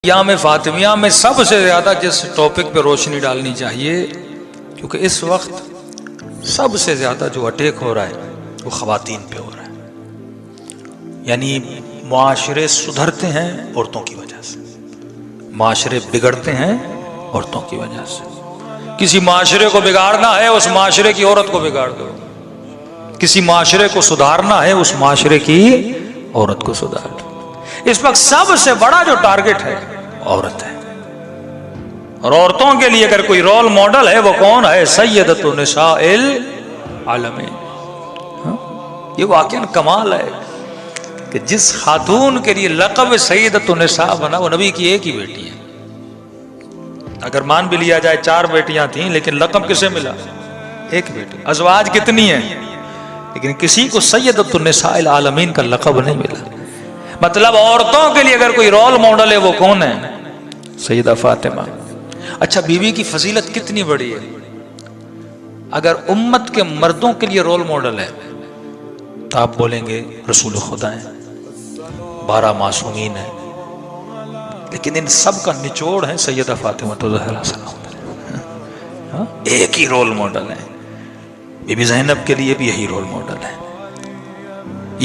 ایام فاطمیہ میں سب سے زیادہ جس ٹاپک پہ روشنی ڈالنی چاہیے، کیونکہ اس وقت سب سے زیادہ جو اٹیک ہو رہا ہے وہ خواتین پہ ہو رہا ہے. یعنی معاشرے سدھرتے ہیں عورتوں کی وجہ سے، معاشرے بگڑتے ہیں عورتوں کی وجہ سے. کسی معاشرے کو بگاڑنا ہے اس معاشرے کی عورت کو بگاڑ دو، کسی معاشرے کو سدھارنا ہے اس معاشرے کی عورت کو سدھار دو. اس وقت سب سے بڑا جو ٹارگٹ ہے عورت ہے، اور عورتوں کے لیے اگر کوئی رول ماڈل ہے وہ کون ہے؟ سیدۃ النساء العالمین. یہ واقعاً کمال ہے کہ جس خاتون کے لیے لقب سیدۃ النساء بنا وہ نبی کی ایک ہی بیٹی ہے. اگر مان بھی لیا جائے 4 بیٹیاں تھیں لیکن لقب کسے ملا؟ ایک بیٹی. ازواج کتنی ہیں لیکن کسی کو سیدۃ النساء العالمین کا لقب نہیں ملا. مطلب عورتوں کے لیے اگر کوئی رول ماڈل ہے وہ کون ہے؟ سیدہ فاطمہ. اچھا بی بی کی فضیلت کتنی بڑی ہے. اگر امت کے مردوں کے لیے رول ماڈل ہے تو آپ بولیں گے رسول خدا ہیں، 12 معصومین ہیں، لیکن ان سب کا نچوڑ ہے سیدہ فاطمہ الزہرا سلام. ایک ہی رول ماڈل ہے. بی بی زینب کے لیے بھی یہی رول ماڈل ہے.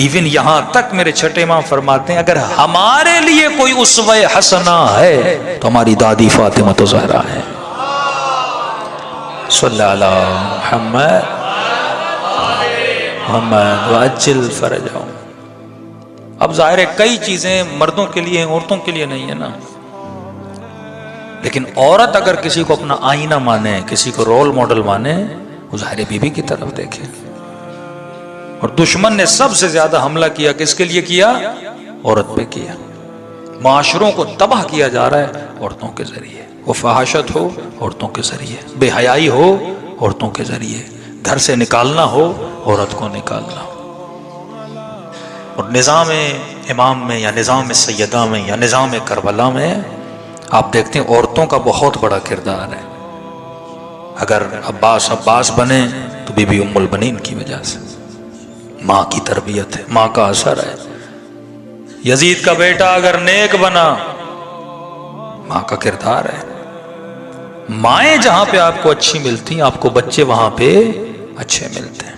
ایون یہاں تک میرے چھٹے امام فرماتے ہیں اگر ہمارے لیے کوئی اسوہ حسنہ ہے تو ہماری دادی فاطمہ الزہرا ہے. صلی اللہ علی محمد محمد وعجل فرجہم. اب ظاہر ہے کئی چیزیں مردوں کے لیے ہیں عورتوں کے لیے نہیں ہے نا، لیکن عورت اگر کسی کو اپنا آئینہ مانے، کسی کو رول ماڈل مانے، وہ ظاہر بی بی کی طرف دیکھے. اور دشمن نے سب سے زیادہ حملہ کیا کس کے لیے کیا؟ عورت پہ کیا. معاشروں کو تباہ کیا جا رہا ہے عورتوں کے ذریعے. وہ فحاشت ہو عورتوں کے ذریعے، بے حیائی ہو عورتوں کے ذریعے، گھر سے نکالنا ہو عورت کو نکالنا ہو. اور نظام امام میں یا نظام سیدہ میں یا نظام کربلا میں آپ دیکھتے ہیں عورتوں کا بہت بڑا کردار ہے. اگر عباس بنے تو بی بی ام البنین کی وجہ سے، ماں کی تربیت ہے، ماں کا اثر ہے. یزید کا بیٹا اگر نیک بنا، ماں کا کردار ہے. مائیں جہاں پہ آپ کو اچھی ملتی ہیں آپ کو بچے وہاں پہ اچھے ملتے ہیں.